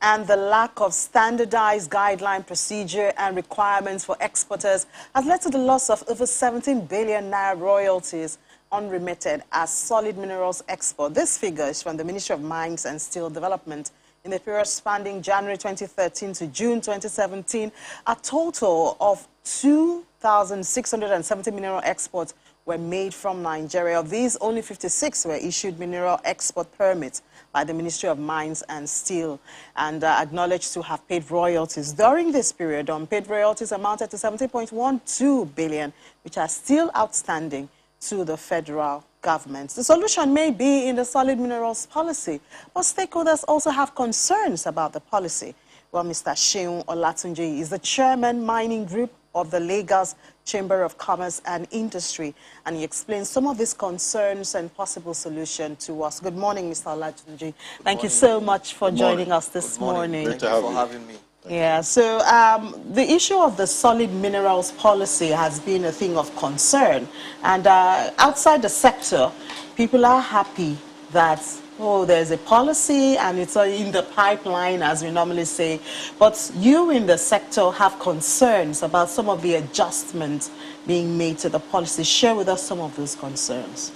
And the lack of standardized guideline procedure and requirements for exporters has led to the loss of over 17 billion naira royalties unremitted as solid minerals export. This figure is from the Ministry of Mines and Steel Development. In the period spanning January 2013 to June 2017, a total of 2,670 mineral exports were made from Nigeria. Of these, only 56 were issued mineral export permits by the Ministry of Mines and Steel and acknowledged to have paid royalties. During this period, unpaid royalties amounted to 17.12 billion, which are still outstanding to the federal government. The solution may be in the solid minerals policy, but stakeholders also have concerns about the policy. Well, Mr. Seun Olatunji is the chairman mining group of the Lagos Chamber of Commerce and Industry, and he explains some of these concerns and possible solution to us. Good morning, Mr. Olatunji. Thank you so much for joining us this morning. Thank you for having me. Yeah, so the issue of the solid minerals policy has been a thing of concern. And outside the sector, people are happy that, oh, there's a policy and it's in the pipeline, as we normally say. But you in the sector have concerns about some of the adjustments being made to the policy. Share with us some of those concerns.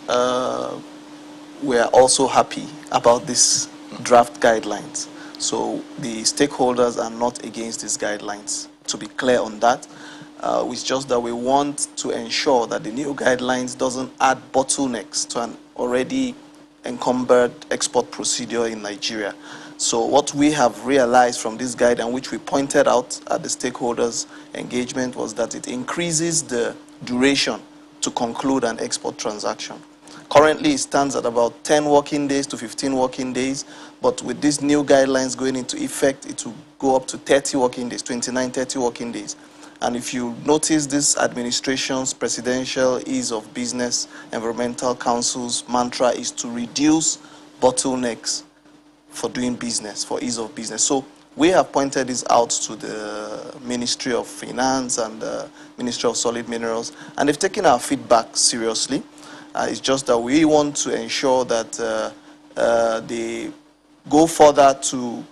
We are also happy about these draft guidelines. So the stakeholders are not against these guidelines. To be clear on that, it's just that we want to ensure that the new guidelines doesn't add bottlenecks to an already encumbered export procedure in Nigeria. So what we have realized from this guideline, which we pointed out at the stakeholders' engagement, was that it increases the duration to conclude an export transaction. Currently, it stands at about 10 working days to 15 working days, but with these new guidelines going into effect, it will go up to 30 working days, 29, 30 working days. And if you notice this administration's presidential ease of business, environmental council's mantra is to reduce bottlenecks for doing business, for ease of business. So we have pointed this out to the Ministry of Finance and the Ministry of Solid Minerals, and they've taken our feedback seriously. It's just that we want to ensure that they go further to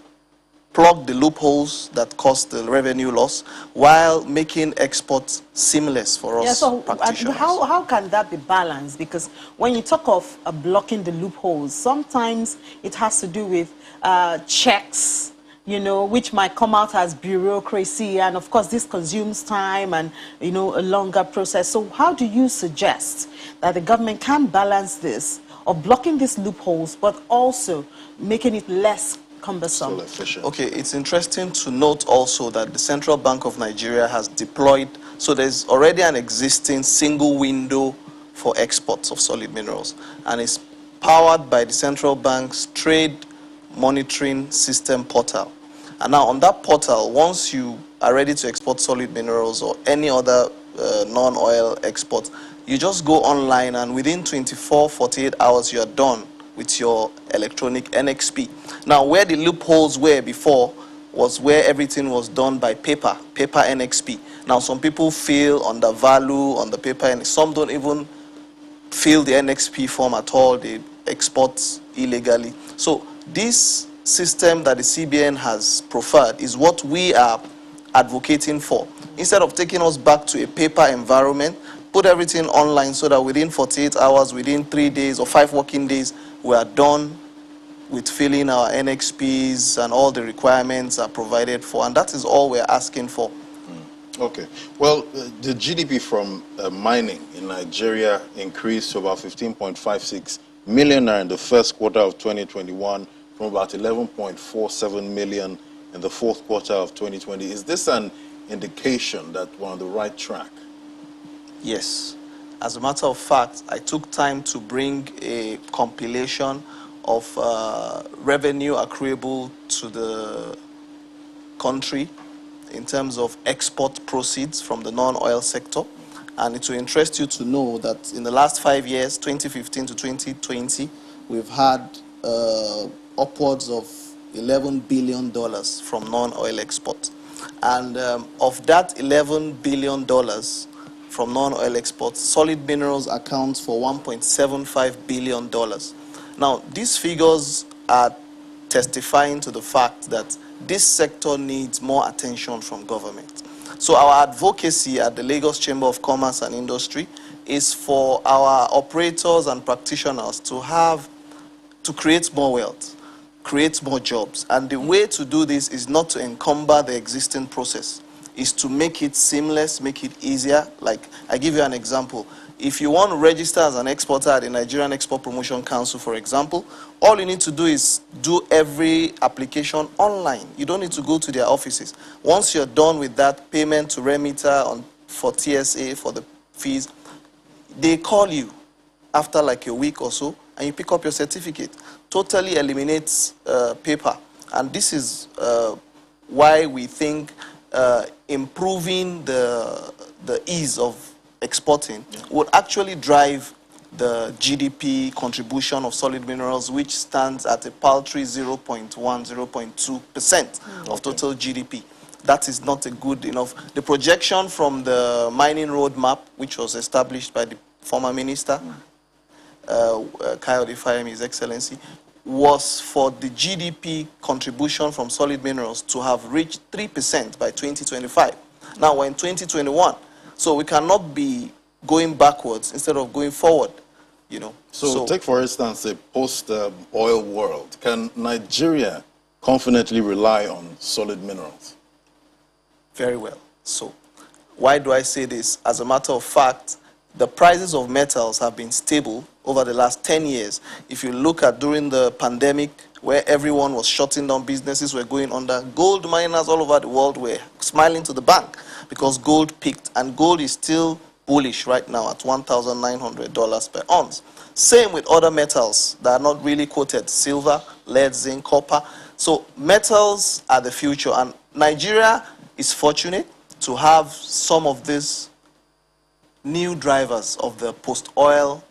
plug the loopholes that cause the revenue loss while making exports seamless for us. Yeah, so practitioners. how can that be balanced? Because when you talk of blocking the loopholes, sometimes it has to do with checks, you know, which might come out as bureaucracy, and of course this consumes time and, you know, a longer process. So how do you suggest that the government can balance this of blocking these loopholes but also making it less cumbersome? Okay, it's interesting to note also that the Central Bank of Nigeria has deployed, so there's already an existing single window for exports of solid minerals, and it's powered by the Central Bank's Trade Monitoring System portal. And now on that portal, once you are ready to export solid minerals or any other non-oil exports, you just go online and within 24, 48 hours, you're done with your electronic NXP. Now, where the loopholes were before was where everything was done by paper NXP. Now, some people feel undervalue on the paper, and some don't even fill the NXP form at all. They export illegally. So this system that the CBN has preferred is what we are advocating for. Instead of taking us back to a paper environment, put everything online so that within 48 hours, within 3 days or 5 working days, we are done with filling our NXPs and all the requirements are provided for. And that is all we're asking for. Okay. Well, the GDP from mining in Nigeria increased to about 15.56 million naira in the first quarter of 2021 from about 11.47 million in the fourth quarter of 2020. Is this an indication that we're on the right track? Yes. As a matter of fact, I took time to bring a compilation of revenue accruable to the country in terms of export proceeds from the non-oil sector. And it will interest you to know that in the last 5 years, 2015 to 2020, we've had upwards of $11 billion from non-oil exports. And of that $11 billion from non-oil exports, solid minerals accounts for $1.75 billion. Now, these figures are testifying to the fact that this sector needs more attention from government. So our advocacy at the Lagos Chamber of Commerce and Industry is for our operators and practitioners to create more wealth, create more jobs. And the way to do this is not to encumber the existing process, is to make it seamless, make it easier. Like, I give you an example. If you want to register as an exporter at the Nigerian Export Promotion Council, for example, all you need to do is do every application online. You don't need to go to their offices. Once you're done with that payment to Remitter for TSA, for the fees, they call you after like a week or so, and you pick up your certificate. Totally eliminates paper. And this is why we think improving the ease of exporting would actually drive the GDP contribution of solid minerals, which stands at a paltry 0.1, 0.2% of total GDP. That is not a good enough. The projection from the mining roadmap, which was established by the former minister, Kayode Fayemi, His Excellency, was for the GDP contribution from solid minerals to have reached 3% by 2025. Now we're in 2021. So we cannot be going backwards instead of going forward, you know. So take, for instance, a post-oil world. Can Nigeria confidently rely on solid minerals? Very well. So why do I say this? As a matter of fact, the prices of metals have been stable over the last 10 years. If you look at during the pandemic, where everyone was shutting down, businesses were going under, gold miners all over the world were smiling to the bank because gold peaked, and gold is still bullish right now at $1,900 per ounce. Same with other metals that are not really quoted: silver, lead, zinc, copper. So metals are the future, and Nigeria is fortunate to have some of these new drivers of the post-oil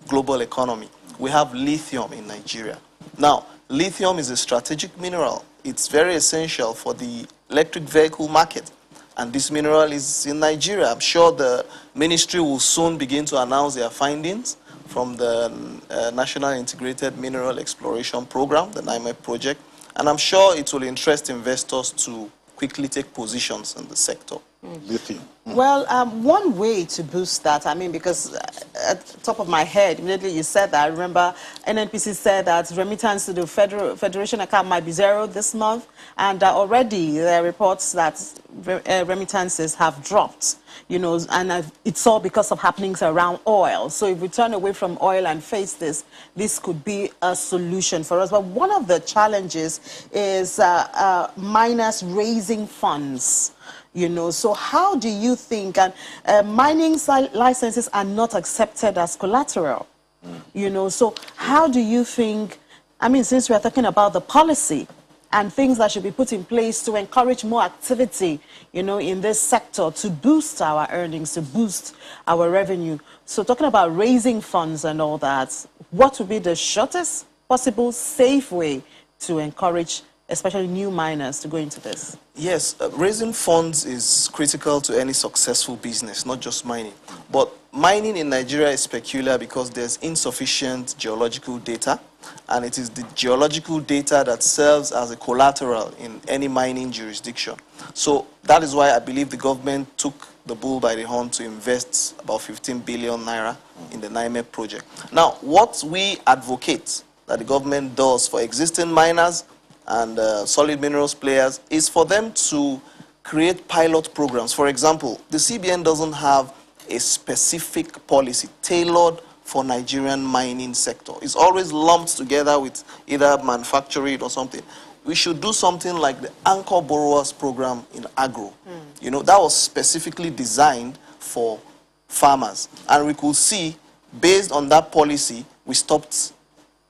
global economy. We have lithium in Nigeria. Now, lithium is a strategic mineral. It's very essential for the electric vehicle market. And this mineral is in Nigeria. I'm sure the ministry will soon begin to announce their findings from the National Integrated Mineral Exploration Program, the NIMEP project. And I'm sure it will interest investors to quickly take positions in the sector. Lithium. Well, one way to boost that, I mean, because at the top of my head, immediately you said that, I remember NNPC said that remittance to the Federation account might be zero this month, and already there are reports that remittances have dropped, you know, and it's all because of happenings around oil. So if we turn away from oil and face this, this could be a solution for us. But one of the challenges is miners raising funds. You know, so how do you think, and mining licenses are not accepted as collateral, you know, so how do you think, I mean, since we're talking about the policy and things that should be put in place to encourage more activity, you know, in this sector to boost our earnings, to boost our revenue. So talking about raising funds and all that, what would be the shortest possible safe way to encourage especially new miners to go into this? Yes, raising funds is critical to any successful business, not just mining. But mining in Nigeria is peculiar because there's insufficient geological data, and it is the geological data that serves as a collateral in any mining jurisdiction. So that is why I believe the government took the bull by the horn to invest about 15 billion naira in the NIMEP project. Now, what we advocate that the government does for existing miners and solid minerals players is for them to create pilot programs. For example, the CBN doesn't have a specific policy tailored for Nigerian mining sector. It's always lumped together with either manufacturing or something. We should do something like the Anchor Borrowers Program in agro. You know, that was specifically designed for farmers. And we could see, based on that policy, we stopped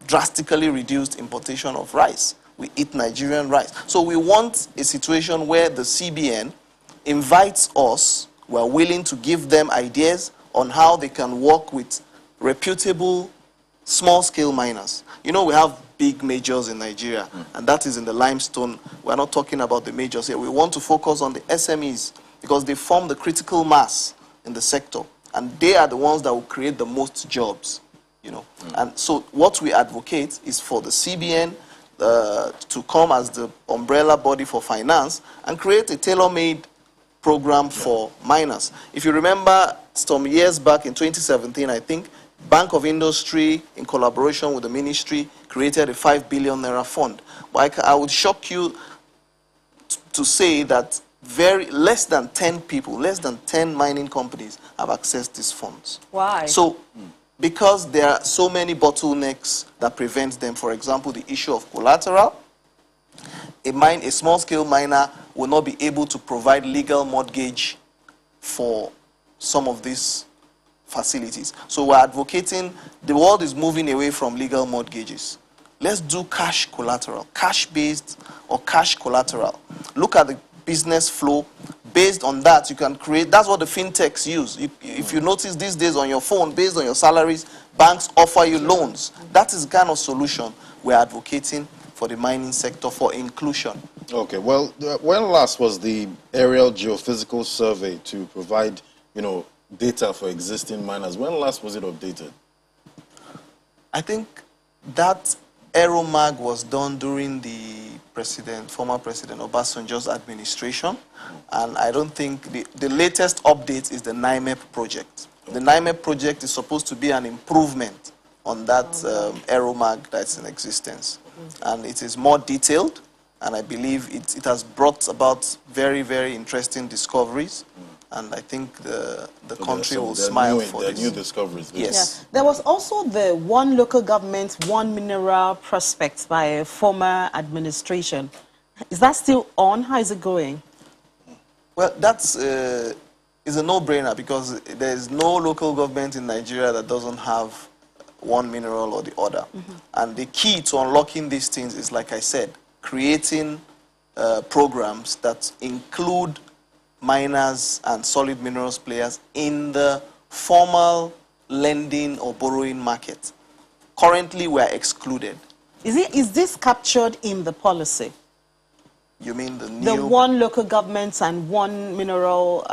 drastically reduced importation of rice. We eat Nigerian rice. So we want a situation where the CBN invites us, we're willing to give them ideas on how they can work with reputable small-scale miners. You know, we have big majors in Nigeria, and that is in the limestone. We're not talking about the majors here. We want to focus on the SMEs because they form the critical mass in the sector, and they are the ones that will create the most jobs, you know. And so what we advocate is for the CBN, to come as the umbrella body for finance and create a tailor-made program for miners. If you remember, some years back in 2017, I think, Bank of Industry, in collaboration with the ministry, created a 5 billion naira fund. But I would shock you to say that less than 10 people, less than 10 mining companies have accessed these funds. Why? So, because there are so many bottlenecks that prevent them. For example, the issue of collateral. A small-scale miner will not be able to provide legal mortgage for some of these facilities. So we're advocating, the world is moving away from legal mortgages. Let's do cash collateral, cash-based or cash collateral. Look at the business flow. Based on that, you can create, that's what the fintechs use. If you notice these days on your phone, based on your salaries, banks offer you loans. That is the kind of solution we're advocating for the mining sector, for inclusion. Okay, well, when last was the aerial geophysical survey to provide, data for existing miners? When last was it updated? I think that Aeromag was done during the former President Obasanjo's administration, and I don't think the latest update is the NIMEP project. The NIMEP project is supposed to be an improvement on that Aeromag that's in existence, and it is more detailed, and I believe it has brought about very, very interesting discoveries. And I think the country will smile for this. New discoveries. Yes. Yeah. There was also the one local government, one mineral prospect by a former administration. Is that still on? How is it going? Well, that's is a no-brainer because there is no local government in Nigeria that doesn't have one mineral or the other. And the key to unlocking these things is, like I said, creating programs that include miners and solid minerals players in the formal lending or borrowing market. Currently, we are excluded. Is this captured in the policy? You mean the new... The one local government and one mineral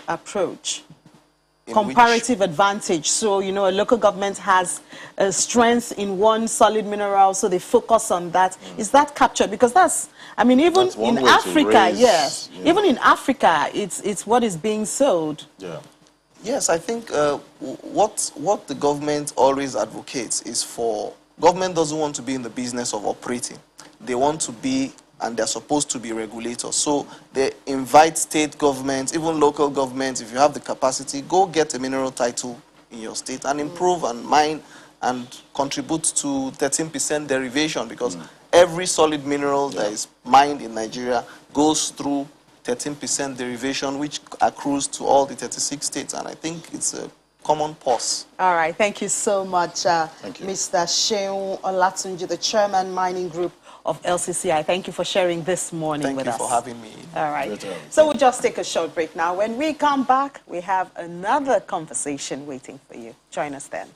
approach? Comparative advantage. So, a local government has a strength in one solid mineral, so they focus on that. Is that captured? Because that's, even in Africa, even in Africa, it's what is being sold. Yeah. Yes, I think what the government always advocates is government doesn't want to be in the business of operating. They want to be, and they're supposed to be regulators. So they invite state governments, even local governments, if you have the capacity, go get a mineral title in your state and improve and mine and contribute to 13% derivation, because every solid mineral that is mined in Nigeria goes through 13% derivation, which accrues to all the 36 states. And I think it's a common pause. All right. Thank you so much, Thank you. Mr. Seun Olatunji, the Chairman, Mining Group of LCCI. Thank you for sharing this morning with us. Thank you for having me. All right. So we'll just take a short break now. When we come back, we have another conversation waiting for you. Join us then.